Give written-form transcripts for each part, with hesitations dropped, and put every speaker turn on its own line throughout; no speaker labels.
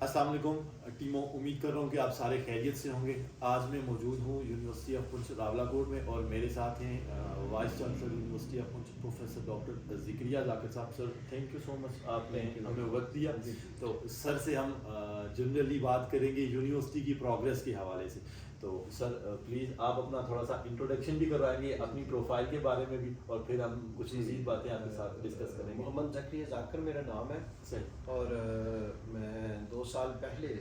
अस्सलाम वालेकुम टीमों, उम्मीद कर रहा हूँ कि आप सारे खैरियत से होंगे। आज मैं मौजूद हूँ यूनिवर्सिटी ऑफ पुंछ रावलाकोट में और मेरे साथ हैं vice chancellor university of Poonch professor doctor Zakriya Zakir साहब। Sir thank you so much, आपने हमें वक्त दिया। तो सर से हम जनरली बात करेंगे यूनिवर्सिटी की प्रोग्रेस के हवाले से। तो सर प्लीज़ आप अपना थोड़ा सा इंट्रोडक्शन भी करवाएंगे, अपनी प्रोफाइल के बारे में भी, और फिर हम कुछ मज़ीद बातें आपके साथ डिस्कस करेंगे।
मोहम्मद ज़किया ज़ाकिर मेरा नाम है
सही।
और मैं 2 साल पहले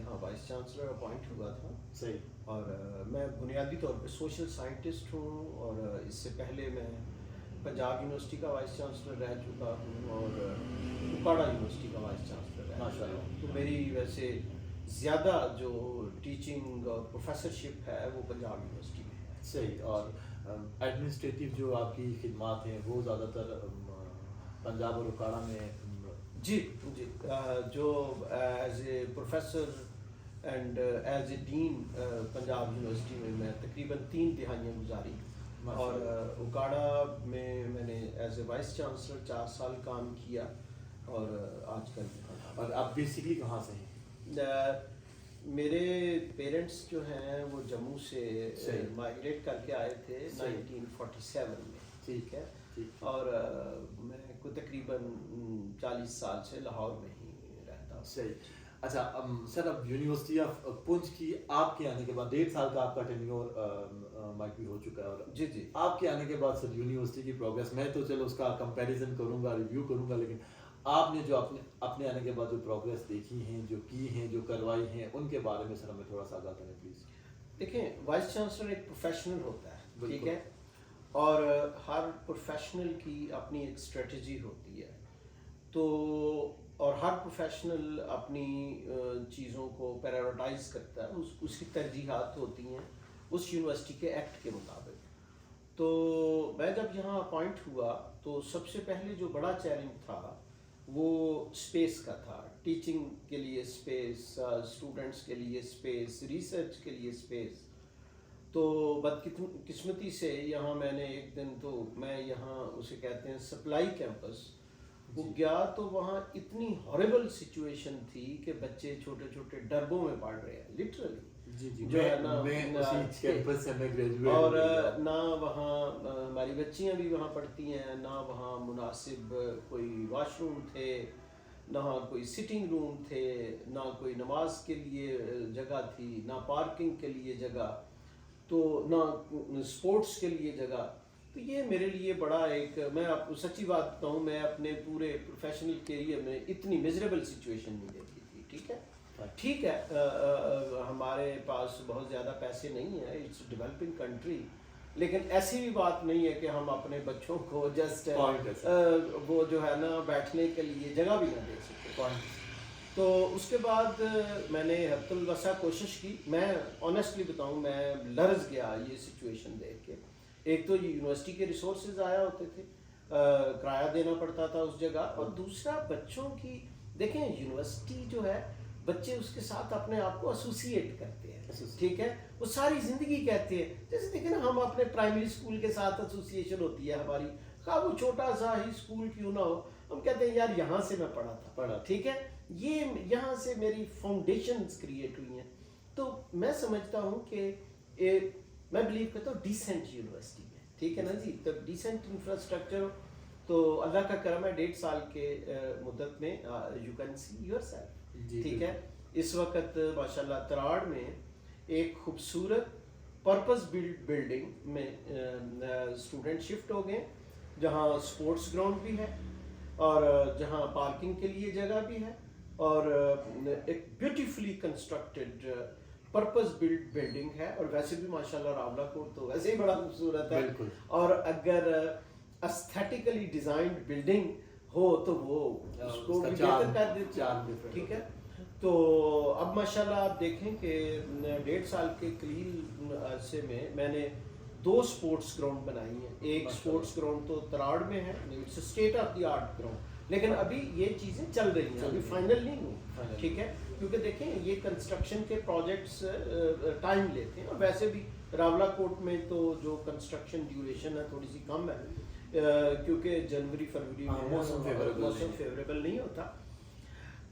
यहाँ वाइस चांसलर अपॉइंट हुआ था।
सही।
और मैं बुनियादी तौर पे सोशल साइंटिस्ट हूँ और इससे पहले मैं पंजाब यूनिवर्सिटी का वाइस चांसलर रह चुका हूँ और उकाड़ा यूनिवर्सिटी का वाइस चांसलर रह चुका हूँ। तो मेरी वैसे ज़्यादा जो टीचिंग और प्रोफेसरशिप है वो पंजाब यूनिवर्सिटी में है।
सही। और एडमिनिस्ट्रेटिव जो आपकी खिदमात हैं वो ज़्यादातर पंजाब और उकाड़ा में?
जी जी, जो as a professor and as a dean Punjab university में मैं तकरीबन 3 तिहाइयाँ गुजारी और उकाड़ा में मैंने एज ए वाइस चांसलर 4 साल काम किया और आजकल।
और आप बेसिकली कहाँ से हैं?
मेरे पेरेंट्स जो हैं वो जम्मू से माइग्रेट करके आए थे 1947 में। ठीक है। और मैं को तकरीबन 40 साल से लाहौर में ही रहता हूँ।
सही। अच्छा सर, अब यूनिवर्सिटी ऑफ पुंछ की आपके आने के बाद 1.5 साल का आपका टेन्योर माइट भी हो चुका है, और
जी जी,
आपके आने के बाद सर यूनिवर्सिटी की प्रोग्रेस, मैं तो चलो उसका कंपैरिजन करूँगा, रिव्यू करूँगा, लेकिन आपने जो अपने आने के बाद जो प्रोग्रेस देखी हैं, जो की हैं, जो करवाई हैं, उनके बारे में सर हमें थोड़ा सा आगाह करें प्लीज़।
देखें, वाइस चांसलर एक प्रोफेशनल होता है, ठीक है, और हर प्रोफेशनल की अपनी एक स्ट्रेटजी होती है। तो और हर प्रोफेशनल अपनी चीज़ों को प्रायोरिटाइज करता है, उसकी तरजीहात होती हैं उस यूनिवर्सिटी के एक्ट के मुताबिक। तो मैं जब यहाँ अपॉइंट हुआ तो सबसे पहले जो बड़ा चैलेंज था वो स्पेस का था। टीचिंग के लिए स्पेस, स्टूडेंट्स के लिए स्पेस, रिसर्च के लिए स्पेस। तो बदकिस्मती से यहाँ मैंने एक दिन, तो मैं यहाँ उसे कहते हैं सप्लाई कैंपस वो गया, तो वहाँ इतनी हॉरिबल सिचुएशन थी कि बच्चे छोटे छोटे डरबों में पढ़ रहे हैं, लिटरली।
जी जी,
जो है ना,
मैं उसी कैंपस से मैं ग्रेजुएट
और ना वहाँ हमारी बच्चियाँ भी वहाँ पढ़ती हैं, ना वहाँ मुनासिब कोई वॉशरूम थे, ना कोई सिटिंग रूम थे, ना कोई नमाज के लिए जगह थी, ना पार्किंग के लिए जगह, तो ना स्पोर्ट्स के लिए जगह। तो ये मेरे लिए बड़ा एक, मैं आपको सच्ची बात बताऊँ, मैं अपने पूरे प्रोफेशनल करियर में इतनी मिजरेबल सिचुएशन नहीं देखी थी। ठीक है, ठीक है, हमारे पास बहुत ज़्यादा पैसे नहीं है, इट्स डेवलपिंग कंट्री, लेकिन ऐसी भी बात नहीं है कि हम अपने बच्चों को जस्ट वो जो है ना बैठने के लिए जगह भी ना दे सकते। तो उसके बाद मैंने हद्दुल वसा कोशिश की। मैं ऑनेस्टली बताऊं, मैं लर्ज गया ये सिचुएशन देख के। एक तो यूनिवर्सिटी के रिसोर्सेज आया होते थे, किराया देना पड़ता था उस जगह, और दूसरा बच्चों की, देखें यूनिवर्सिटी जो है बच्चे उसके साथ अपने आप को एसोसिएट करते हैं, ठीक है, वो सारी ज़िंदगी कहते हैं। जैसे देखें ना, हम अपने प्राइमरी स्कूल के साथ एसोसिएशन होती है हमारी, खा वो छोटा सा ही स्कूल क्यों ना हो, हम कहते हैं यार यहाँ से मैं पढ़ा, ठीक है, ये यहाँ से मेरी फाउंडेशंस क्रिएट हुई हैं। तो मैं समझता हूँ कि मैं बिलीव करता हूँ डिसेंट यूनिवर्सिटी में, ठीक है ना जी, तो डिसेंट इंफ्रास्ट्रक्चर, तो अल्लाह का करम है 1.5 साल के मुद्दत में यू कैन सी योरसेल्फ, ठीक है। इस वक्त माशाल्लाह तराड़ में एक खूबसूरत पर्पस बिल्ड बिल्डिंग में स्टूडेंट शिफ्ट हो गए, जहाँ स्पोर्ट्स ग्राउंड भी है और जहाँ पार्किंग के लिए जगह भी है, और एक beautifully constructed purpose build building है। और वैसे भी माशाल्लाह रावलाकोट तो वैसे ही बड़ा खूबसूरत है, और अगर एस्थेटिकली डिजाइन्ड बिल्डिंग हो तो वो उसको भी बेहतर कर देती है, ठीक है। तो अब माशाल्लाह आप देखें कि 1.5 साल के करीब अरसे में मैंने 2 स्पोर्ट्स ग्राउंड बनाई हैं। एक स्पोर्ट्स ग्राउंड तो तराड़ में है, it's state of the art ground, लेकिन अभी ये चीज़ें चल रही हैं, अभी फाइनल नहीं हुई, ठीक है, क्योंकि देखें ये कंस्ट्रक्शन के प्रोजेक्ट्स टाइम लेते हैं, और वैसे भी रावलाकोट में तो जो कंस्ट्रक्शन ड्यूरेशन है थोड़ी सी कम है, क्योंकि जनवरी फरवरी में मौसम फेवरेबल नहीं होता।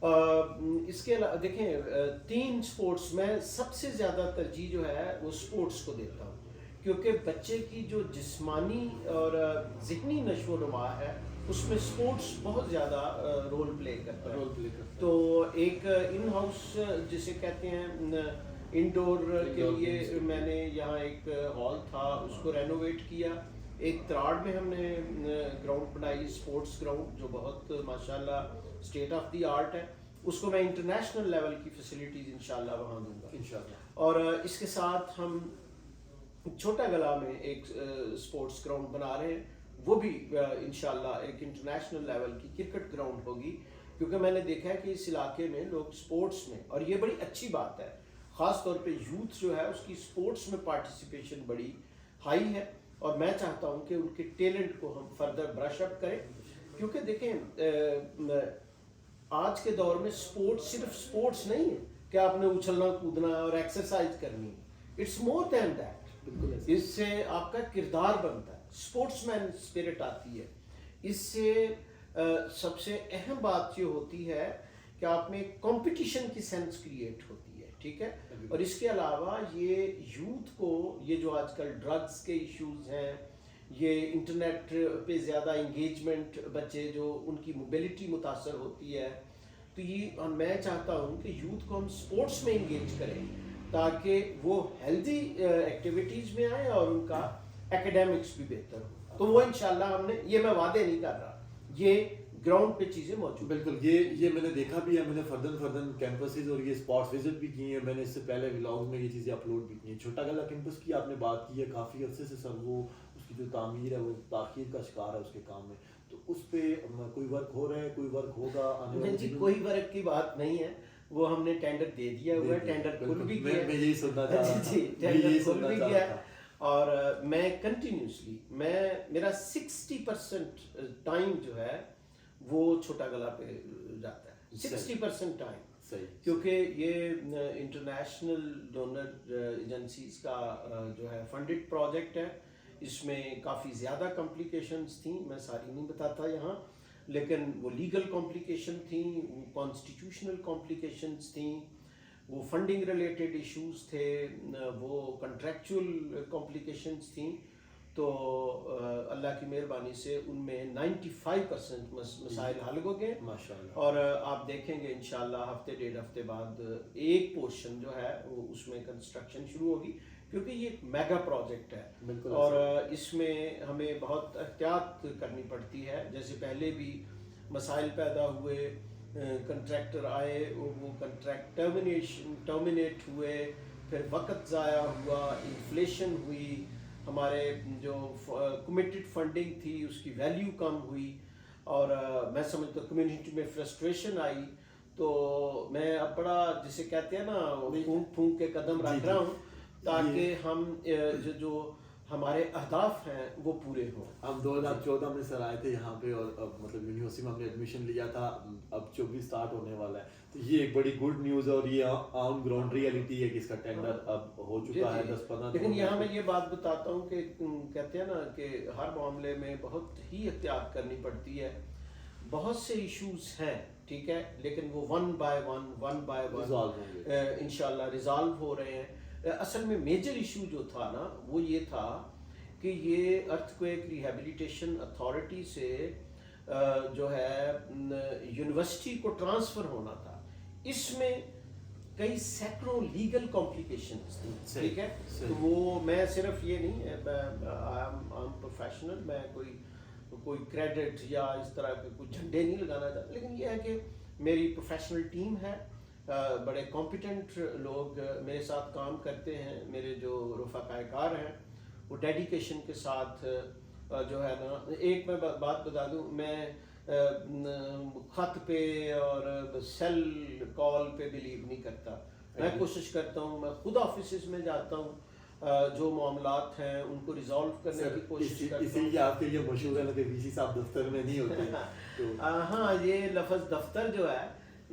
اس کے دیکھیں 3 سپورٹس میں سب سے زیادہ ترجیح جو ہے وہ سپورٹس کو دیتا ہوں، کیونکہ بچے کی جو جسمانی اور ذہنی نشو و نما ہے اس میں سپورٹس بہت زیادہ رول پلے کرتا ہے. تو ایک ان ہاؤس جسے کہتے ہیں انڈور کے لیے میں نے یہاں ایک ہال تھا اس کو رینوویٹ کیا. ایک تراڑ میں ہم نے گراؤنڈ بنائی، اسپورٹس گراؤنڈ، جو بہت ماشاءاللہ اسٹیٹ آف دی آرٹ ہے. اس کو میں انٹرنیشنل لیول کی فیسلٹیز انشاءاللہ وہاں دوں گا
انشاءاللہ.
اور اس کے ساتھ ہم چھوٹا گلا میں ایک اسپورٹس گراؤنڈ بنا رہے ہیں، وہ بھی انشاءاللہ ایک انٹرنیشنل لیول کی کرکٹ گراؤنڈ ہوگی. کیونکہ میں نے دیکھا ہے کہ اس علاقے میں لوگ سپورٹس میں، اور یہ بڑی اچھی بات ہے، خاص طور پہ یوتھ جو ہے اس کی سپورٹس میں پارٹیسپیشن بڑی ہائی ہے، اور میں چاہتا ہوں کہ ان کے ٹیلنٹ کو ہم فردر برش اپ کریں. کیونکہ دیکھیں آج کے دور میں سپورٹس صرف سپورٹس نہیں ہے کہ آپ نے اچھلنا کودنا اور ایکسرسائز کرنی ہے. It's more then that. اس سے آپ کا کردار بنتا ہے، اسپورٹس مین اسپرٹ آتی ہے. اس سے سب سے اہم بات یہ ہوتی ہے کہ آپ میں کمپٹیشن کی سینس کریٹ ہوتی ہے، ٹھیک ہے. اور اس کے علاوہ یہ یوتھ کو، یہ جو آج کل ڈرگس کے ایشوز ہیں، یہ انٹرنیٹ پہ زیادہ انگیجمنٹ، بچے جو ان کی موبیلٹی متاثر ہوتی ہے، تو یہ میں چاہتا ہوں کہ یوتھ کو ہم سپورٹس میں انگیج کریں تاکہ وہ ہیلدی ایکٹیویٹیز میں آئیں اور ان کا ایکیڈیمکس بھی بہتر ہو. تو وہ انشاءاللہ ہم نے، یہ میں وعدے نہیں کر رہا، یہ گراؤنڈ پہ چیزیں موجود.
بالکل، یہ میں نے دیکھا بھی ہے. میں نے فردن کیمپسز اور یہ اسپاٹس وزٹ بھی کی ہیں. میں نے اس سے پہلے ولاگز میں یہ چیزیں اپلوڈ بھی کی ہیں. چھوٹا گلا کیمپس کی آپ نے بات کی ہے، کافی عرصے سے سر وہ اس کی جو تعمیر ہے وہ تاخیر کا شکار ہے اس کے کام میں. تو اس پہ کوئی ورک ہو رہا ہے، کوئی ورک ہوگا آنے والے؟
جی کوئی ورک کی بات نہیں ہے، وہ ہم نے ٹینڈر دے دیا ہوا ہے، ٹینڈر کھل بھی گیا.
میں یہی سننا چاہ رہا تھا.
جی ٹینڈر کھل بھی گیا. اور میں کنٹینیوسلی میرا 60% ٹائم جو ہے وہ چھوٹا گلا پہ جاتا ہے. 60% ٹائم، کیونکہ یہ انٹرنیشنل ڈونر ایجنسیز کا جو ہے فنڈڈ پروجیکٹ ہے. اس میں کافی زیادہ کمپلیکیشنز تھیں، میں ساری نہیں بتاتا یہاں، لیکن وہ لیگل کمپلیکیشن تھیں، وہ کانسٹیٹیوشنل کمپلیکیشنز تھیں، وہ فنڈنگ ریلیٹڈ ایشوز تھے، وہ کنٹریکچول کمپلیکیشنز تھیں. تو اللہ کی مہربانی سے ان میں 95% مسائل حل ہو گئے
ماشاءاللہ.
اور آپ دیکھیں گے انشاءاللہ ہفتے 1.5 ہفتے بعد ایک پورشن جو ہے وہ اس میں کنسٹرکشن شروع ہوگی، کیونکہ یہ ایک میگا پروجیکٹ ہے اور اس میں ہمیں بہت احتیاط کرنی پڑتی ہے. جیسے پہلے بھی مسائل پیدا ہوئے، کنٹریکٹر آئے، وہ کنٹریکٹ ٹرمینیٹ ہوئے، پھر وقت ضائع ہوا، انفلیشن ہوئی، ہمارے جو کمیٹڈ فنڈنگ تھی اس کی ویلیو کم ہوئی، اور میں سمجھتا ہوں کمیونٹی میں فرسٹریشن آئی. تو میں اب بڑا جسے کہتے ہیں نا پھونک پھونک کے قدم رکھ رہا ہوں تاکہ ہم جو ہمارے اہداف ہیں وہ پورے ہوں.
ہم 2014 میں سر آئے تھے یہاں پہ، اور مطلب یونیورسٹی میں ہم نے ایڈمیشن لیا تھا. اب 24 اسٹارٹ ہونے والا ہے. تو یہ ایک بڑی گڈ نیوز ہے، اور یہ آن گراؤنڈ ریئلٹی ہے کہ اس کا ٹینڈر اب ہو چکا ہے 10-15.
لیکن یہاں میں یہ بات بتاتا ہوں کہ کہتے ہیں نا کہ ہر معاملے میں بہت ہی احتیاط کرنی پڑتی ہے. بہت سے ایشوز ہیں، ٹھیک ہے، لیکن وہ ون بائی ون انشاءاللہ ریزالو ہو رہے ہیں. اصل میں میجر ایشو جو تھا نا وہ یہ تھا کہ یہ ارتھ کویک ریہیبلیٹیشن اتھارٹی سے جو ہے یونیورسٹی کو ٹرانسفر ہونا تھا. اس میں کئی سینکڑوں لیگل کمپلیکیشنز تھیں، ٹھیک ہے. تو وہ میں صرف یہ نہیں پروفیشنل، میں کوئی کریڈٹ یا اس طرح کے کوئی جھنڈے نہیں لگانا چاہتا، لیکن یہ ہے کہ میری پروفیشنل ٹیم ہے، بڑے کمپیٹنٹ لوگ میرے ساتھ کام کرتے ہیں. میرے جو رفقائے کار ہیں وہ ڈیڈیکیشن کے ساتھ جو ہے نا، ایک میں بات بتا دوں، میں خط پہ اور سیل کال پہ بلیو نہیں کرتا. میں کوشش کرتا ہوں، میں خود آفیسز میں جاتا ہوں، جو معاملات ہیں ان کو ریزالو کرنے کی کوشش کرتا ہوں.
اسی لیے آپ کے لیے مشہور ہے کہ وی سی صاحب دفتر میں نہیں ہوتے.
ہاں، یہ لفظ دفتر جو ہے،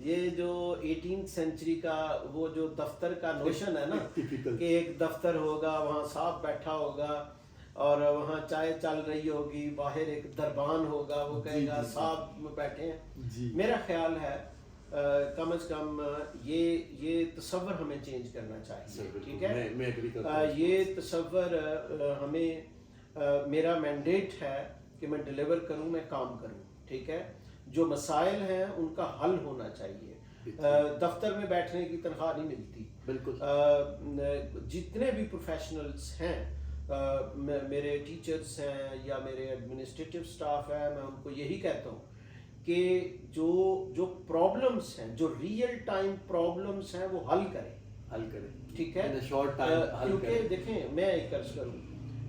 یہ جو 18th سینچری کا وہ جو دفتر کا نوشن ہے نا کہ ایک دفتر ہوگا، وہاں صاحب بیٹھا ہوگا اور وہاں چائے چل رہی ہوگی، باہر ایک دربان ہوگا، وہ کہے گا صاحب بیٹھے ہیں. میرا خیال ہے कम अज़ कम ये तसव्वुर हमें चेंज करना चाहिए, ठीक है।
मैं एग्री करता हूँ।
ये तसव्वुर हमें मेरा मैंडेट है कि मैं डिलीवर करूँ, मैं काम करूँ, ठीक है। जो मसाइल हैं उनका हल होना चाहिए। दफ्तर में बैठने की तनख्वाह नहीं मिलती,
बिल्कुल।
जितने भी प्रोफेशनल्स हैं, मेरे टीचर्स हैं या मेरे एडमिनिस्ट्रेटिव स्टाफ है, मैं उनको यही कहता हूँ कि जो प्रॉब्लम्स हैं, जो रियल टाइम प्रॉब्लम्स हैं, वो हल करें, ठीक है।
शॉर्ट टाइम
क्योंकि देखें, मैं एक अर्ज करूँ,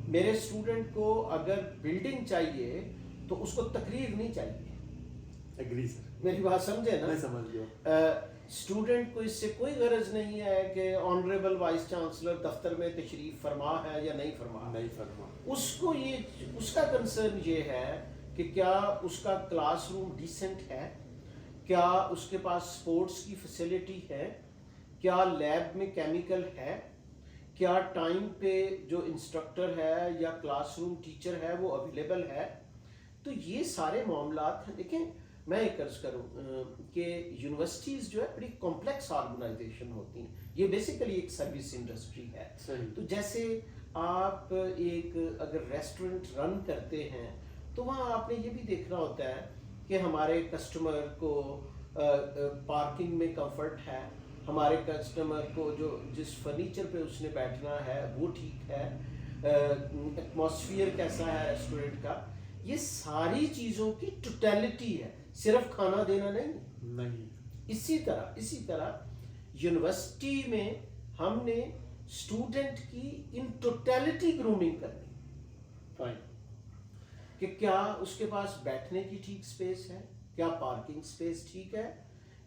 मेरे स्टूडेंट को अगर बिल्डिंग चाहिए तो उसको तकरीर नहीं चाहिए।
एग्री सर,
मेरी बात समझे ना?
मैं समझ गया।
स्टूडेंट को इससे कोई गरज नहीं है कि ऑनरेबल वाइस चांसलर दफ्तर में तशरीफ फरमा है या नहीं फरमा। उसको ये, उसका कंसर्न ये है कि क्या उसका क्लासरूम डिसेंट है, क्या उसके पास स्पोर्ट्स की फैसिलिटी है, क्या लैब में केमिकल है, क्या टाइम पे जो इंस्ट्रक्टर है या क्लासरूम टीचर है वो अवेलेबल है। तो ये सारे मामलात हैं। देखें, मैं एक अर्ज करूँ कि यूनिवर्सिटीज़ जो है बड़ी कॉम्प्लेक्स ऑर्गेनाइजेशन होती हैं। ये बेसिकली एक सर्विस इंडस्ट्री है। तो जैसे आप एक अगर रेस्टोरेंट रन करते हैं तो वहाँ आपने ये भी देखना होता है कि हमारे कस्टमर को पार्किंग में कंफर्ट है, हमारे कस्टमर को जो जिस फर्नीचर पे उसने बैठना है वो ठीक है, एटमॉस्फियर कैसा है रेस्टोरेंट का। ये सारी चीज़ों की टोटलिटी है, सिर्फ खाना देना नहीं। इसी तरह यूनिवर्सिटी में हमने स्टूडेंट की इन टोटलिटी ग्रूमिंग करनी, कि क्या उसके पास बैठने की ठीक स्पेस है, क्या पार्किंग स्पेस ठीक है,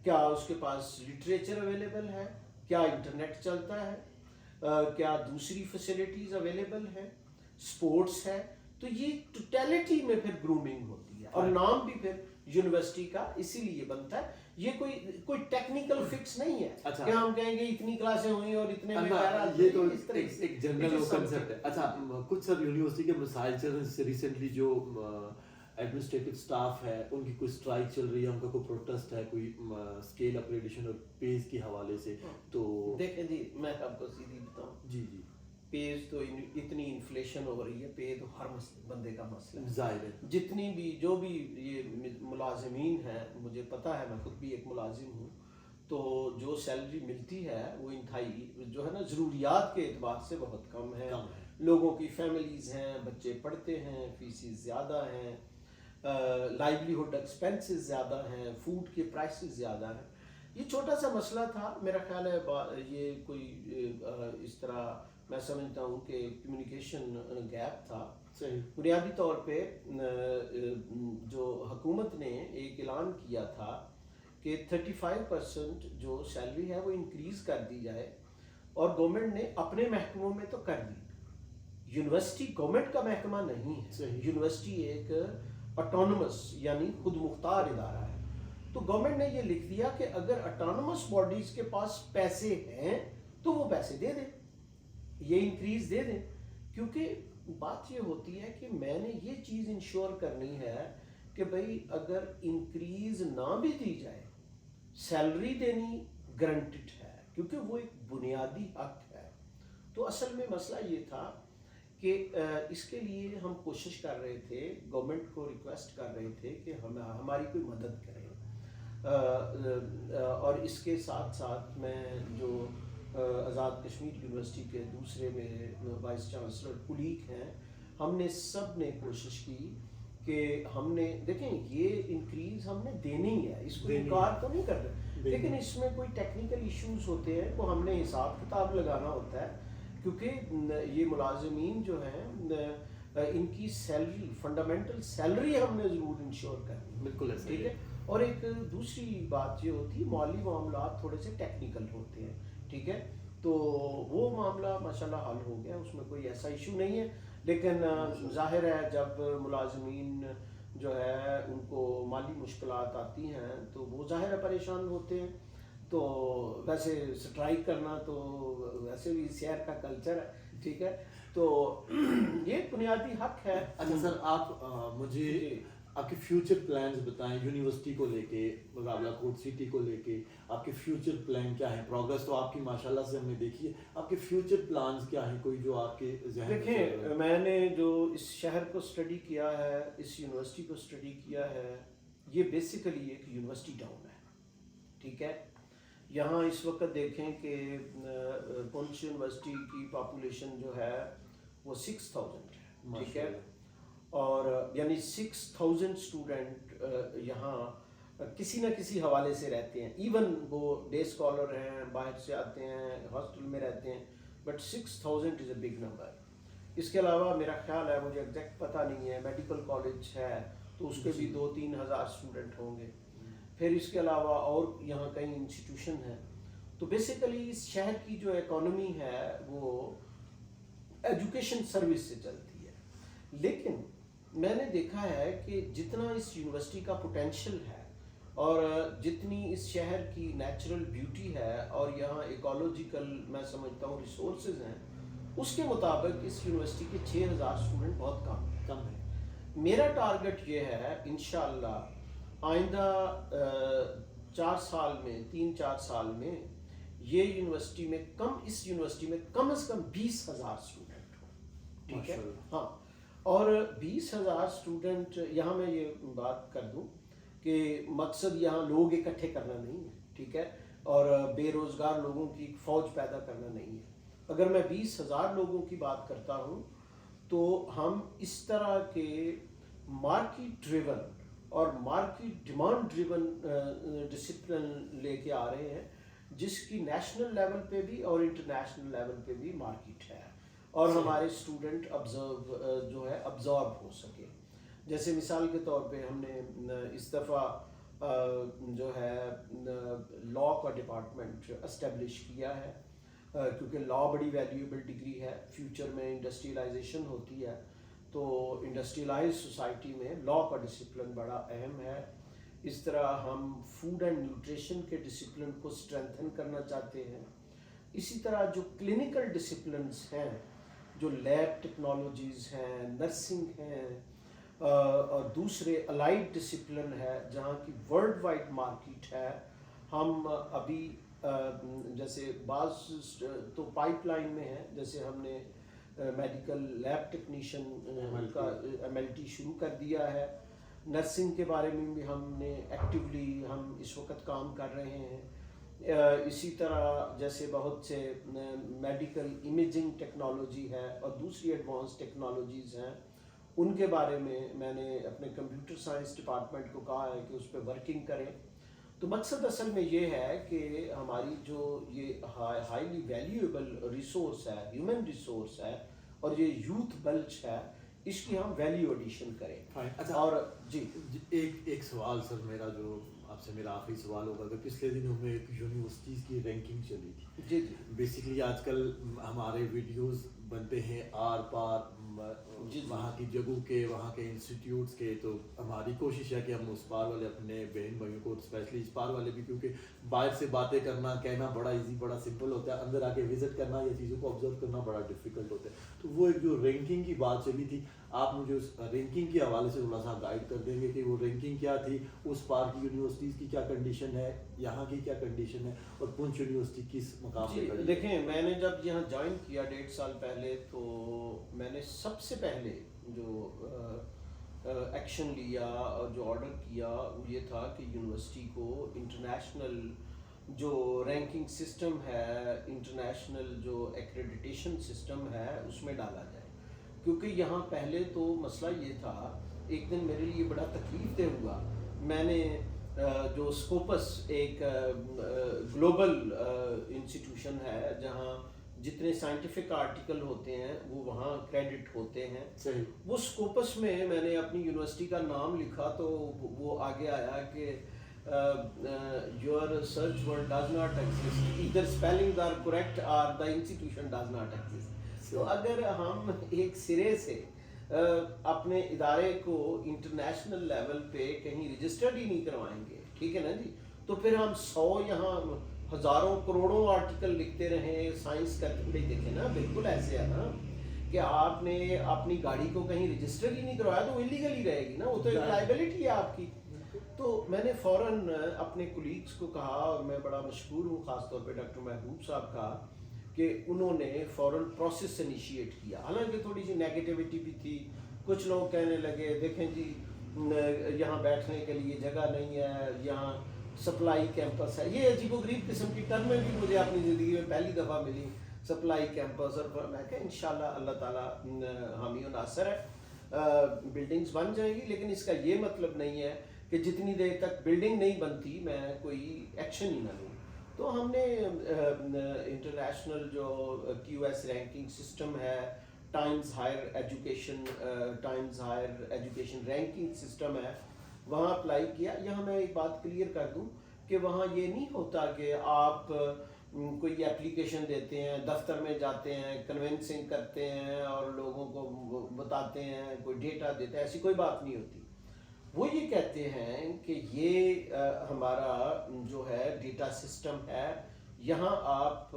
क्या उसके पास लिटरेचर अवेलेबल है, क्या इंटरनेट चलता है, क्या दूसरी फैसिलिटीज़ अवेलेबल है, स्पोर्ट्स है। तो ये टोटलिटी में फिर ग्रूमिंग होती है, और नाम भी फिर यूनिवर्सिटी का इसीलिए बनता है। ये कोई टेक्निकल फिक्स नहीं है।
अच्छा,
कि हम कहेंगे इतनी क्लासें हुई और इतने में
ये तो एक जनरल कंसेप्ट है। अच्छा, कुछ सब यूनिवर्सिटी के मसाइल चल रहे हैं। जैसे रिसेंटली जो एडमिनिस्ट्रेटिव स्टाफ है उनकी कोई स्ट्राइक चल रही है, उनका कोई प्रोटेस्ट है, कोई स्केल अपग्रेडेशन और पेज के हवाले से। तो
देखें जी, मैं आपको सीधी बताऊं,
जी,
पेज तो इतनी इन्फ्लेशन हो रही है, पे तो हर बंदे का मसला है।
जाहिर है,
जितनी भी जो भी ये मुलाजिमीन हैं, मुझे पता है, मैं खुद भी एक मुलाजिम हूँ, तो जो सैलरी मिलती है वो इंतहाई जो है ना ज़रूरियात के एतबार से बहुत कम है। लोगों की फैमिलीज़ हैं, बच्चे पढ़ते हैं, फीसिस ज़्यादा हैं, लाइवलीहुड एक्सपेंसेस ज़्यादा हैं, फूड के प्राइसेस ज़्यादा हैं। ये छोटा सा मसला था, मेरा ख्याल है ये कोई इस तरह मैं समझता हूँ कि कम्युनिकेशन गैप था। बुनियादी तौर पे जो हुकूमत ने एक ऐलान किया था कि 35% जो सैलरी है वो इंक्रीज़ कर दी जाए, और गवर्नमेंट ने अपने महकमों में तो कर दी। यूनिवर्सिटी गवर्नमेंट का महकमा नहीं है, यूनिवर्सिटी एक ऑटोनमस यानी खुद मुख्तार इदारा है। तो गवर्नमेंट ने ये लिख दिया कि अगर ऑटोनमस बॉडीज़ के पास पैसे हैं तो वो पैसे दे दें, ये इंक्रीज़ दे दें। क्योंकि बात ये होती है कि मैंने ये चीज़ इंश्योर करनी है कि भाई अगर इंक्रीज़ ना भी दी जाए, सैलरी देनी गारंटेड है, क्योंकि वो एक बुनियादी हक है। तो असल में मसला ये था कि इसके लिए हम कोशिश कर रहे थे, गवर्नमेंट को रिक्वेस्ट कर रहे थे कि हमारी कोई मदद करें। और इसके साथ साथ मैं जो आज़ाद कश्मीर यूनिवर्सिटी के दूसरे मेरे वाइस चांसलर कुलीग हैं, हमने सब ने कोशिश की कि हमने देखें ये इंक्रीज़ हमने देनी है, इसको इनकार तो नहीं कर रहे, लेकिन इसमें कोई टेक्निकल इश्यूज होते हैं वो हमने हिसाब किताब लगाना होता है। क्योंकि ये मुलाजिमीन जो हैं इनकी सैलरी, फंडामेंटल सैलरी हमने ज़रूर इंश्योर करनी,
बिल्कुल
ठीक है। और एक दूसरी बात ये होती है, माली मामलात थोड़े से टेक्निकल होते हैं, ठीक है। तो वो मामला माशाल्लाह हल हो गया, उसमें कोई ऐसा इशू नहीं है। लेकिन जाहिर है जब मुलाजिमीन जो है उनको माली मुश्किलात आती हैं तो वो जाहिर है परेशान होते हैं। तो वैसे स्ट्राइक करना तो वैसे भी शहर का कल्चर है, ठीक है। तो ये बुनियादी हक है।
अच्छा सर, आप मुझे आपके फ्यूचर प्लान्स बताएं, यूनिवर्सिटी को लेके, रावलाकोट सिटी को लेके आपके फ्यूचर प्लान क्या है? प्रोग्रेस तो आपकी माशाल्लाह से हमने देखी है, आपके फ्यूचर प्लान्स क्या हैं, कोई जो आपके जहन में चल रहे
देखें,
हैं?
मैंने जो इस शहर को स्टडी किया है, इस यूनिवर्सिटी को स्टडी किया है, ये बेसिकली एक यूनिवर्सिटी टाउन है, ठीक है। यहाँ इस वक्त देखें कि पुंछ यूनिवर्सिटी की पॉपुलेशन जो है वो 6000 है, ठीक है। और यानी 6000 स्टूडेंट यहाँ किसी न किसी हवाले से रहते हैं, इवन वो डे स्कॉलर हैं, बाहर से आते हैं, हॉस्टल में रहते हैं, but 6000 is a big number. इसके अलावा मेरा ख्याल है, मुझे एग्जैक्ट पता नहीं है, मेडिकल कॉलेज है तो उसके भी 2-3 हज़ार स्टूडेंट होंगे। फिर इसके अलावा और यहाँ कई इंस्टीट्यूशन हैं। तो बेसिकली इस शहर की जो इकोनॉमी है वो एजुकेशन सर्विस से चलती है। लेकिन मैंने देखा है कि जितना इस यूनिवर्सिटी का पोटेंशियल है और जितनी इस शहर की नेचुरल ब्यूटी है और यहाँ इकोलॉजिकल मैं समझता हूँ रिसोर्सेज हैं, उसके मुताबिक इस यूनिवर्सिटी के 6000 स्टूडेंट बहुत कम है। मेरा टारगेट ये है इंशाअल्लाह आइंदा 3-4 साल में ये यूनिवर्सिटी में इस यूनिवर्सिटी में कम से कम 20,000 स्टूडेंट हो, ठीक है। हाँ, और 20,000 स्टूडेंट, यहाँ मैं ये बात कर दूँ कि मकसद यहाँ लोग इकट्ठे करना नहीं है, ठीक है, और बेरोज़गार लोगों की एक फ़ौज पैदा करना नहीं है। अगर मैं 20,000 लोगों की बात करता हूँ तो हम इस तरह के मार्केट ड्रिवन और मार्केट डिमांड ड्रिवन डिसिप्लिन लेके आ रहे हैं, जिसकी नेशनल लेवल पे भी और इंटरनेशनल लेवल पे भी मार्केट है, और हमारे स्टूडेंट अब्जॉर्ब हो सके। जैसे मिसाल के तौर पे हमने इस दफ़ा जो है लॉ का डिपार्टमेंट एस्टेब्लिश किया है, क्योंकि लॉ बड़ी वैल्यूएबल डिग्री है। फ्यूचर में इंडस्ट्रियलाइजेशन होती है तो इंडस्ट्रियलाइज सोसाइटी में लॉ का डिसिप्लिन बड़ा अहम है। इस तरह हम फूड एंड न्यूट्रिशन के डिसिप्लिन को स्ट्रेंथन करना चाहते हैं। इसी तरह जो क्लिनिकल डिसिप्लिन्स हैं, जो लैब टेक्नोलॉजीज़ हैं, नर्सिंग हैं, और दूसरे अलाइड डिसिप्लिन है जहाँ की वर्ल्ड वाइड मार्केट है। हम अभी जैसे बाज़ तो पाइपलाइन में है, जैसे हमने मेडिकल लैब टेक्नीशियन का MLT शुरू कर दिया है। नर्सिंग के बारे में भी हमने एक्टिवली हम इस वक्त काम कर रहे हैं। इसी तरह जैसे बहुत से मेडिकल इमेजिंग टेक्नोलॉजी है और दूसरी एडवांस टेक्नोलॉजीज़ हैं, उनके बारे में मैंने अपने कंप्यूटर साइंस डिपार्टमेंट को कहा है कि उस पर वर्किंग करें। तो मकसद असल में ये है कि हमारी जो ये हाईली वैल्यूएबल रिसोर्स है, ह्यूमन रिसोर्स है, और ये यूथ बल्ज है, इसकी हम वैल्यू एडिशन करें।
अच्छा,
और जी
एक सवाल सर मेरा, जो आपसे मेरा आखिरी सवाल होगा कि पिछले दिनों में एक यूनिवर्सिटीज़ की रैंकिंग चली थी।
जी
बेसिकली आजकल हमारे वीडियोस बनते हैं आर पार वहाँ की जगहों के, वहाँ के इंस्टीट्यूट्स के, तो हमारी कोशिश है कि हम उस पार वाले अपने बहन भाइयों को, स्पेशली इस पार वाले भी, क्योंकि बाहर से बातें करना कहना बड़ा इजी, बड़ा सिंपल होता है, अंदर आके विजिट करना या चीज़ों को ऑब्जर्व करना बड़ा डिफिकल्ट होता है। तो वो एक जो रैंकिंग की बात चली थी, आप मुझे उस रैंकिंग के हवाले से थोड़ा सा गाइड कर देंगे कि वो रैंकिंग क्या थी, उस पार की यूनिवर्सिटीज़ की क्या कंडीशन है, यहाँ की क्या कंडीशन है, और पुंछ यूनिवर्सिटी किस मकाम पे खड़ी है?
देखें, मैंने जब यहाँ ज्वाइन किया 1.5 साल पहले, तो मैंने सबसे पहले जो एक्शन लिया और जो ऑर्डर किया वो ये था कि यूनिवर्सिटी को इंटरनेशनल जो रैंकिंग सिस्टम है, इंटरनेशनल जो एक्रेडिटेशन सिस्टम है, उसमें डाला जाए। क्योंकि यहाँ पहले तो मसला ये था, एक दिन मेरे लिए बड़ा तकलीफ हुआ, मैंने जो स्कोपस एक ग्लोबल इंस्टीट्यूशन है जहाँ जितने साइंटिफिक आर्टिकल होते हैं वो वहाँ क्रेडिट होते हैं,
सही।
वो स्कोपस में मैंने अपनी यूनिवर्सिटी का नाम लिखा तो वो आगे आया कि your search word does not exist, either spellings are correct और the institution does not exist. तो अगर हम एक सिरे से अपने इदारे को इंटरनेशनल लेवल पे कहीं रजिस्टर्ड ही नहीं करवाएंगे, ठीक है ना जी, तो फिर हम 100 यहाँ हज़ारों करोड़ों आर्टिकल लिखते रहे, साइंस करते, देखें ना, बिल्कुल ऐसे है ना कि आपने अपनी गाड़ी को कहीं रजिस्टर ही नहीं करवाया तो वो इलीगल ही रहेगी ना, वो तो एक लाइबिलिटी है आपकी। तो मैंने फ़ौरन अपने कोलीग्स को कहा, और मैं बड़ा मशहूर हूँ ख़ासतौर पे डॉक्टर महबूब साहब का, कि उन्होंने फ़ौरन प्रोसेस इनिशिएट किया। हालांकि थोड़ी सी नेगेटिविटी भी थी, कुछ लोग कहने लगे देखें जी यहाँ बैठने के लिए जगह नहीं है, यहाँ सप्लाई कैंपस है, ये अजीबोगरीब किस्म की टर्में भी मुझे अपनी ज़िंदगी में पहली दफ़ा मिली, सप्लाई कैंपस। और मैं कहा इंशाल्लाह अल्लाह ताला हामी और नासर है, बिल्डिंग्स बन जाएंगी, लेकिन इसका ये मतलब नहीं है कि जितनी देर तक बिल्डिंग नहीं बनती मैं कोई एक्शन ही ना लूँ। तो हमने इंटरनेशनल जो QS रैंकिंग सिस्टम है, Times Higher Education ranking system है, वहाँ अप्लाई किया। यहाँ मैं एक बात क्लियर कर दूँ कि वहाँ ये नहीं होता कि आप कोई एप्लीकेशन देते हैं, दफ्तर में जाते हैं, कन्विंसिंग करते हैं और लोगों को बताते हैं, कोई डेटा देते हैं, ऐसी कोई बात नहीं होती। वो ये कहते हैं कि ये हमारा जो है डेटा सिस्टम है, यहाँ आप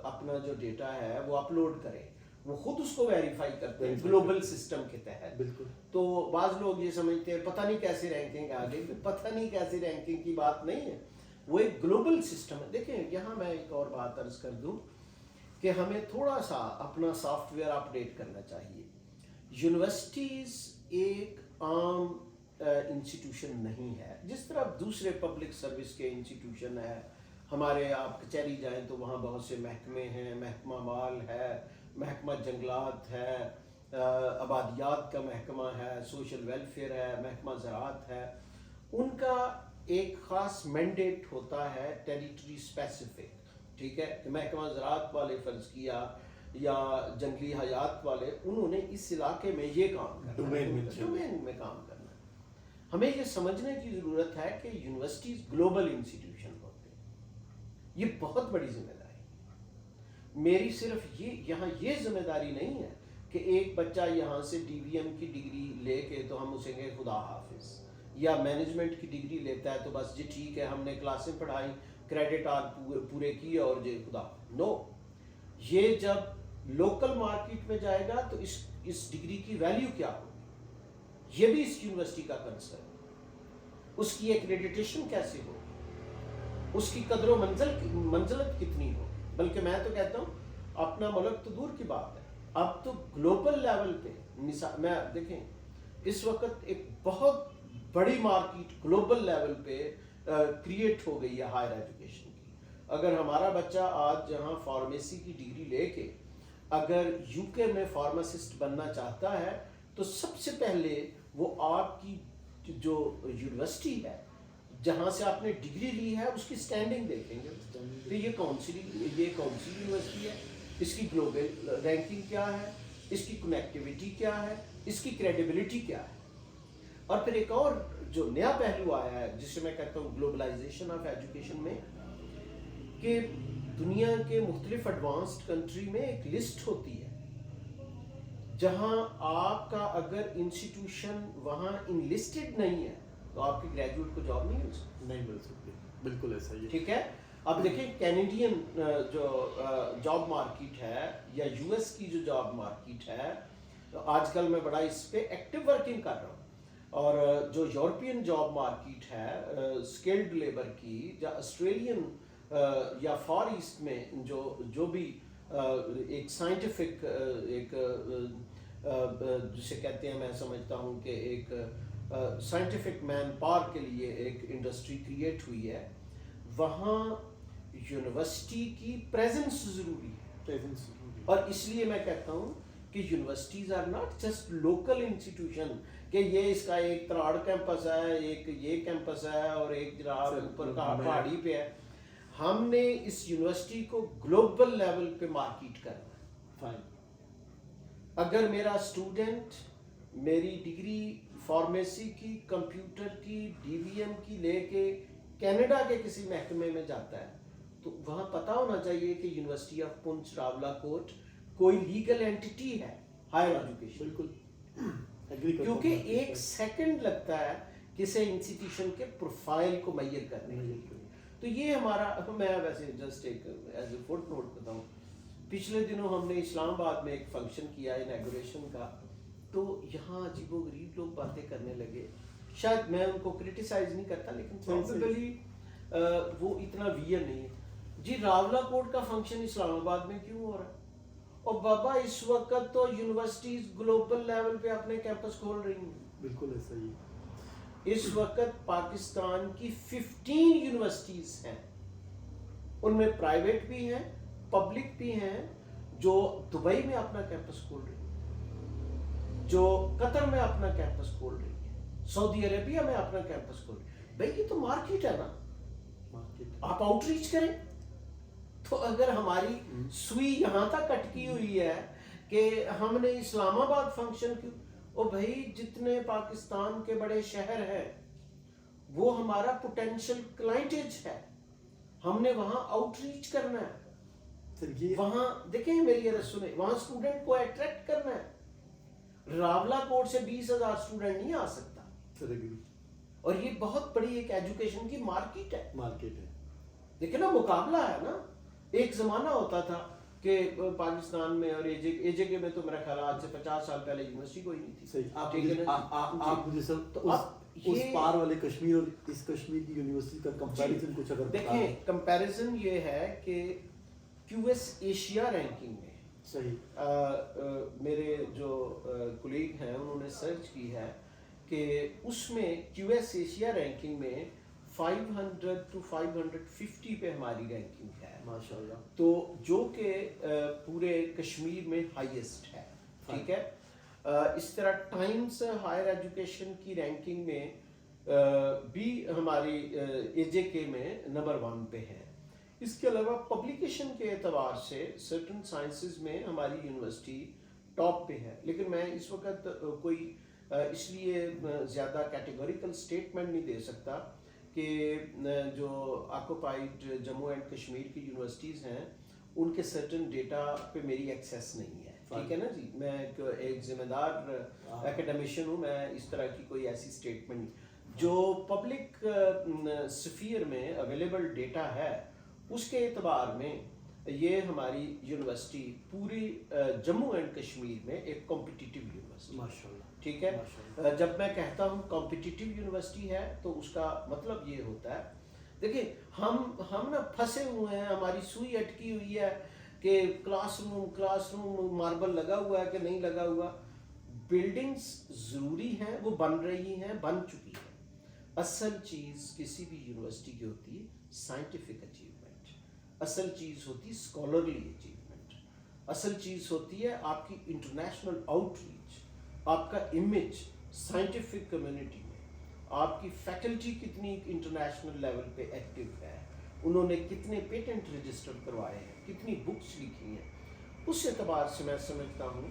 अपना जो डेटा है वो अपलोड करें, वो खुद उसको वेरीफाई करते हैं ग्लोबल सिस्टम के तहत।
बिल्कुल।
तो बाज़ लोग ये समझते हैं पता नहीं कैसे रैंकिंग आ गई, पता नहीं कैसे रैंकिंग की बात नहीं है, वो एक ग्लोबल सिस्टम है। देखें यहाँ मैं एक और बात अर्ज कर दूँ कि हमें थोड़ा सा अपना सॉफ्टवेयर अपडेट करना चाहिए। यूनिवर्सिटीज़ एक आम इंस्टीट्यूशन नहीं है, जिस तरह दूसरे पब्लिक सर्विस के इंस्टीट्यूशन है। हमारे आप कचहरी जाएं तो वहाँ बहुत से महकमे हैं, महकमा माल है, महकमा जंगलात है, आबादियात का महकमा है, सोशल वेलफेयर है, महकमा ज़राअत है। उनका एक ख़ास मैंडेट होता है टेरिटरी स्पेसिफिक, ठीक है, कि महकमा ज़राअत वाले फ़र्ज़ किया या जंगली हयात वाले, उन्होंने इस इलाके में ये काम करना, डोमेन में काम करना। हमें ये समझने की ज़रूरत है कि यूनिवर्सिटीज़ ग्लोबल इंस्टीट्यूशन होते हैं, ये बहुत बड़ी जिम्मेदारी है। मेरी सिर्फ ये यहाँ ये जिम्मेदारी नहीं है कि एक बच्चा यहाँ से DVM की डिग्री लेके तो हम उसे कहें खुदा हाफिज़, या मैनेजमेंट की डिग्री लेता है तो बस जी ठीक है हमने क्लासें पढ़ाई, क्रेडिट आर पूरे किए और जे खुदा। नो, ये जब लोकल मार्केट में जाएगा तो इस डिग्री की वैल्यू क्या होगी, ये भी इस यूनिवर्सिटी का कंसर्न है। उसकी एक्रेडिटेशन कैसे हो, उसकी कदर मंजिलत कितनी हो। बल्कि मैं तो कहता हूँ अपना मुल्क तो दूर की बात है, अब तो ग्लोबल लेवल पे मैं देखें इस वक्त एक बहुत बड़ी मार्केट ग्लोबल लेवल पे क्रिएट हो गई है हायर एजुकेशन की। अगर हमारा बच्चा आज जहाँ फार्मेसी की डिग्री लेके अगर UK में फार्मासिस्ट बनना चाहता है तो सबसे पहले वो आपकी जो यूनिवर्सिटी है जहाँ से आपने डिग्री ली है उसकी स्टैंडिंग देखेंगे। तो ये कौन सी यूनिवर्सिटी है, इसकी ग्लोबल रैंकिंग क्या है, इसकी कनेक्टिविटी क्या है, इसकी क्रेडिबिलिटी क्या है। और फिर एक और जो नया पहलू आया है जिसे मैं कहता हूँ ग्लोबलाइजेशन ऑफ एजुकेशन में, कि दुनिया के मुख्तलिफ एडवांस्ड कंट्री में एक लिस्ट होती है जहाँ आपका अगर इंस्टीट्यूशन वहाँ इनलिस्टेड नहीं है तो आपके ग्रेजुएट को जॉब नहीं मिल सकती।
बिल्कुल ऐसा ही है।
ठीक है। अब देखिए कैनेडियन जो जॉब मार्केट है या US की जो जॉब मार्केट है, तो आजकल मैं बड़ा इस पे एक्टिव वर्किंग कर रहा हूँ। और जो यूरोपियन जॉब मार्केट है स्किल्ड लेबर की, या ऑस्ट्रेलियन या फॉर ईस्ट में जो भी एक साइंटिफिक एक जिसे कहते हैं, मैं समझता हूँ कि एक साइंटिफिक मैन पावर के लिए एक इंडस्ट्री क्रिएट हुई है, वहाँ यूनिवर्सिटी की प्रेजेंस ज़रूरी है। और इसलिए मैं कहता हूँ कि universities are not just local institution कि ये इसका एक तराड़ कैंपस है, एक ये कैंपस है और एक जनाब ऊपर पहाड़ी पे है। हमने इस यूनिवर्सिटी को ग्लोबल लेवल पे मार्केट करना है। अगर मेरा स्टूडेंट मेरी डिग्री फार्मेसी की, कंप्यूटर की, DVM की लेके कनाडा के किसी महकमे में जाता है तो वहाँ पता होना चाहिए कि यूनिवर्सिटी ऑफ पुंछ रावलाकोट कोई लीगल एंटिटी है हायर एजुकेशन। बिल्कुल, क्योंकि एक सेकंड लगता है किसी इंस्टीट्यूशन के प्रोफाइल को मेजर करने के लिए। तो ये हमारा, मैं वैसे जस्ट एक एज ए फुट नोट बताऊँ, पिछले दिनों हमने इस्लामाबाद में एक फंक्शन किया इनॉग्रेशन का, तो यहाँ अजीबोगरीब लोग बातें करने लगे। शायद मैं उनको क्रिटिसाइज नहीं करता, लेकिन प्रॉबेबली वो इतना वियर नहीं है। जी रावला कोर्ट का फंक्शन इस्लामाबाद में क्यों हो रहा है? और बाबा इस वक्त तो यूनिवर्सिटीज ग्लोबल लेवल पे अपने कैंपस खोल रही हैं।
बिल्कुल ऐसा ही है।
इस वक्त पाकिस्तान की 15 यूनिवर्सिटीज हैं, उनमें प्राइवेट भी हैं, पब्लिक भी हैं, जो दुबई में अपना कैंपस खोल रही है, जो कतर में अपना कैंपस खोल रही है, सऊदी अरेबिया में अपना कैंपस खोल रही है। भाई ये तो मार्केट है ना,
मार्केट
आप आउटरीच करें। तो अगर हमारी सुई यहाँ तक अटकी हुई है कि हमने इस्लामाबाद फंक्शन क्यों, ओ भाई जितने पाकिस्तान के बड़े शहर हैं वो हमारा पोटेंशियल क्लाइंटेज है, हमने वहां आउटरीच करना है,
सर ये
वहां देखें मेरी ये सुने, वहां स्टूडेंट को अट्रैक्ट करना है। रावला कोर्ट से 20,000 स्टूडेंट नहीं आ सकता,
सर agree,
और ये बहुत बड़ी एक एजुकेशन की मार्केट है।
मार्केट है।
देखिए ना, मुकाबला है ना। एक जमाना होता था कि पाकिस्तान में और एजेके में तो मेरा ख्याल आज से 50 साल पहले यूनिवर्सिटी कोई नहीं थी।
सही। आप
ठीक है
मुझे
ना?
आप मुझे सर
तो
उस पार वाले कश्मीर और इस कश्मीर की यूनिवर्सिटी का कंपैरिजन कुछ अगर बता दें।
देखें, कंपैरिजन ये है कि क्यूएस एशिया रैंकिंग में
सही।
मेरे जो कोलीग हैं उन्होंने सर्च की है कि उसमें क्यूएस एशिया रैंकिंग में 500 to 550 पे हमारी रैंकिंग है
माशाल्लाह।
तो जो कि पूरे कश्मीर में हाईएस्ट है। ठीक है, इस तरह टाइम्स हायर एजुकेशन की रैंकिंग में भी हमारी एजेके में नंबर 1 पे है। इसके अलावा पब्लिकेशन के एतबार से सर्टन साइंसेस में हमारी यूनिवर्सिटी टॉप पे है। लेकिन मैं इस वक्त कोई इसलिए ज़्यादा कैटेगोरिकल स्टेटमेंट नहीं दे सकता कि जो ऑक्युपाइड जम्मू एंड कश्मीर की यूनिवर्सिटीज़ हैं उनके सर्टन डेटा पे मेरी एक्सेस नहीं है। ठीक है ना जी, मैं एक जिम्मेदार एकेडमिशियन हूँ, मैं इस तरह की कोई ऐसी स्टेटमेंट जो पब्लिक स्फीयर में अवेलेबल डेटा है उसके एतबार में ये हमारी यूनिवर्सिटी पूरी जम्मू एंड कश्मीर में एक कॉम्पिटिटिव यूनिवर्सिटी।
माशाल्लाह।
ठीक है, जब मैं कहता हूँ कॉम्पिटिटिव यूनिवर्सिटी है तो उसका मतलब ये होता है, देखिए हम ना फंसे हुए हैं, हमारी सुई अटकी हुई है कि क्लासरूम मार्बल लगा हुआ है कि नहीं लगा हुआ। बिल्डिंग्स ज़रूरी हैं, वो बन रही हैं, बन चुकी है। असल चीज़ किसी भी यूनिवर्सिटी की होती है साइंटिफिक अचीवमेंट, असल चीज़ होती है स्कॉलरली अचीवमेंट, असल चीज़ होती है आपकी इंटरनेशनल आउटरीच, आपका इमेज साइंटिफिक कम्युनिटी में, आपकी फैकल्टी कितनी इंटरनेशनल लेवल पे एक्टिव है, उन्होंने कितने पेटेंट रजिस्टर करवाए हैं, कितनी बुक्स लिखी हैं। उस एतबार से मैं समझता हूँ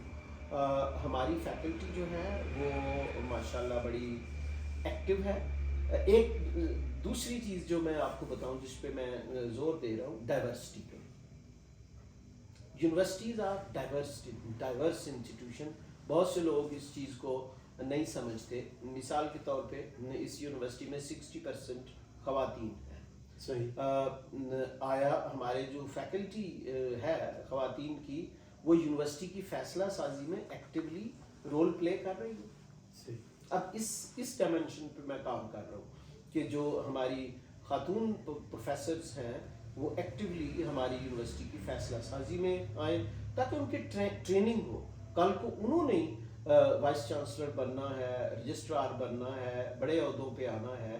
हमारी फैकल्टी जो है वो माशाल्लाह बड़ी एक्टिव है। एक दूसरी चीज़ जो मैं आपको बताऊं जिस पे मैं जोर दे रहा हूँ, डाइवर्सिटी पे। Universities are diverse institution. बहुत से लोग इस चीज़ को नहीं समझते। मिसाल के तौर पे इस यूनिवर्सिटी में 60% ख़वातीन हैं।
सही।
आया हमारे जो फैकल्टी है ख़वातीन की, वो यूनिवर्सिटी की फ़ैसला साजी में एक्टिवली रोल प्ले कर रही है।
सही।
अब इस डायमेंशन पे मैं काम कर रहा हूँ कि जो हमारी खातून प्रोफेसर्स हैं वो एक्टिवली हमारी यूनिवर्सिटी की फ़ैसला साजी में आए ताकि उनकी ट्रेनिंग हो। कल को उन्होंने वाइस चांसलर बनना है, रजिस्ट्रार बनना है, बड़े अहदों पे आना है,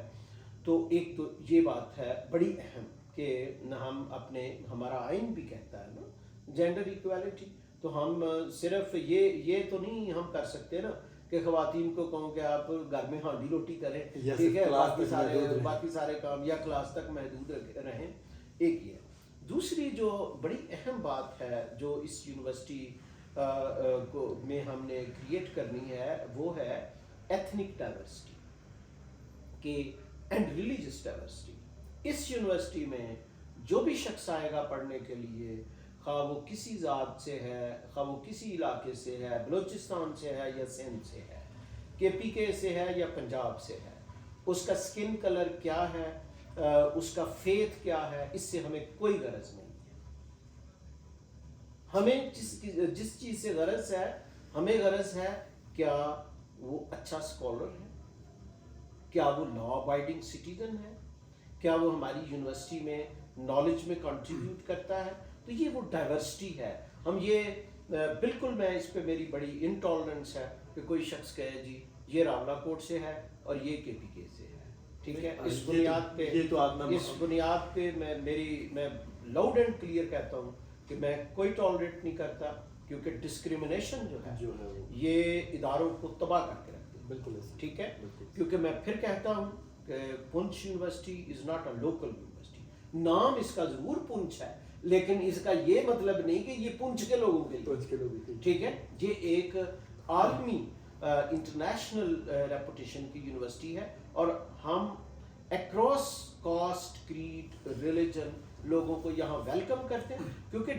तो एक तो ये बात है बड़ी अहम कि हम अपने, हमारा आइन भी कहता है ना जेंडर इक्वालिटी, तो हम सिर्फ ये तो नहीं हम कर सकते ना कि ख़वातीन को कहूँ कि आप घर में हांडी रोटी करें, ठीक है, बाकी सारे काम या क्लास तक महदूद रहें। एक ये। दूसरी जो बड़ी अहम बात है जो इस यूनिवर्सिटी को में हमने क्रिएट करनी है वो है एथनिक डाइवर्सिटी कि एंड रिलीजियस डाइवर्सिटी। इस यूनिवर्सिटी में जो भी शख्स आएगा पढ़ने के लिए, खा वो किसी ज़ात से है, खा वो किसी इलाके से है, बलूचिस्तान से है या सिंध से है, KPK से है या पंजाब से है, उसका स्किन कलर क्या है, उसका फेथ क्या है, इससे हमें कोई गरज नहीं है। ہمیں جس چیز سے غرض ہے، ہمیں غرض ہے کیا وہ اچھا اسکالر ہے، کیا وہ لا ابائڈنگ سٹیزن ہے، کیا وہ ہماری یونیورسٹی میں نالج میں کنٹریبیوٹ کرتا ہے. تو یہ وہ ڈائیورسٹی ہے. ہم یہ بالکل، میں اس پہ میری بڑی انٹالرنس ہے کہ کوئی شخص کہے جی یہ راولہ کوٹ سے ہے اور یہ کے پی کے سے ہے، ٹھیک ہے. اس بنیاد پہ میں لاؤڈ اینڈ کلیئر کہتا ہوں کہ میں کوئی ٹالریٹ نہیں کرتا، کیونکہ ڈسکریمنیشن جو ہے یہ اداروں کو تباہ کر کے رکھتی ہے.
بالکل
ٹھیک ہے. کیونکہ میں پھر کہتا ہوں کہ Poonch university is not a local university. نام اس کا ضرور پونچھ ہے، لیکن اس کا یہ مطلب نہیں کہ یہ پونچھ کے لوگوں کے لیے، ٹھیک ہے. یہ ایک عالمی انٹرنیشنل ریپوٹیشن کی یونیورسٹی ہے، اور ہم اکراس کاسٹ، کریڈ، ریلیجن لوگوں کو یہاں ویلکم کرتے ہیں. کیونکہ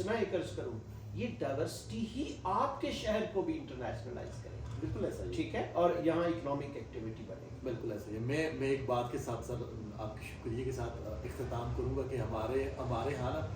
میں ایک عرض کروں، یہ ڈائیورسٹی ہی آپ کے شہر کو بھی انٹرنیشنلائز کرے.
بالکل ایسا ہی،
ٹھیک ہے. اور یہاں اکنامک ایکٹیویٹی بڑھے گی.
بالکل ایسا ہی. میں ایک بات کے ساتھ ساتھ آپ کے شکریہ کے ساتھ اختتام کروں گا کہ ہمارے یہاں نا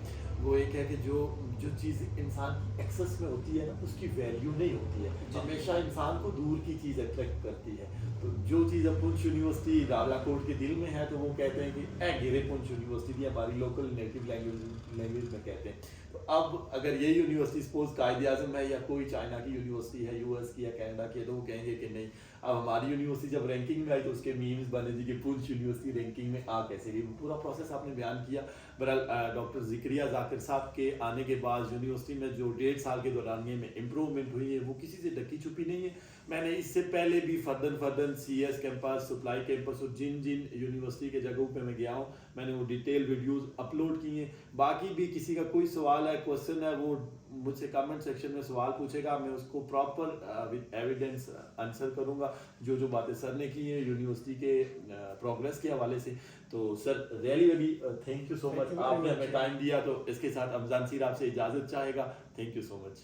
وہ ایک ہے کہ جو چیز انسان کی ایکسس میں ہوتی ہے نا، اس کی ویلیو نہیں ہوتی ہے. ہمیشہ انسان کو دور کی چیز اٹریکٹ کرتی ہے. تو جو چیز اب پونچھ یونیورسٹی راولہ کوٹ کے دل میں ہے، تو وہ کہتے ہیں کہ گرے پونچھ یونیورسٹی بھی ہماری لوکل نیٹو لینگویج میں کہتے ہیں. تو اب اگر یہ یونیورسٹی سپوز قائد اعظم ہے، یا کوئی چائنا کی یونیورسٹی ہے، یو ایس کی یا کینیڈا کی ہے، تو وہ کہیں گے کہ نہیں، اب ہماری یونیورسٹی جب رینکنگ میں آئی تو اس کے میمز بنے جی کہ پونچھ یونیورسٹی رینکنگ میں آ کیسے گئی. پورا پروسیس آپ نے بیان کیا. بہرحال ڈاکٹر ذکریہ ذاکر صاحب کے آنے کے بعد یونیورسٹی میں جو 1.5 سال کے دورانیے میں امپروومنٹ ہوئی ہے، وہ کسی سے ڈکی چھپی نہیں ہے. میں نے اس سے پہلے بھی فردن سی ایس کیمپس، سپلائی کیمپس اور جن یونیورسٹی کے جگہوں پہ میں گیا ہوں، میں نے وہ ڈیٹیل ویڈیوز اپلوڈ کی ہیں. باقی بھی کسی کا کوئی سوال ہے، کوشچن ہے، وہ مجھ سے کمنٹ سیکشن میں سوال پوچھے گا، میں اس کو پراپر ود ایویڈنس آنسر کروں گا. جو باتیں سر نے کی ہیں یونیورسٹی کے پروگریس کے حوالے سے. تو سر ریئلی تھینک یو سو مچ. آپ نے ہمیں ٹائم دیا. تو اس کے ساتھ امزان سیر آپ سے اجازت چاہے گا. Thank you so much.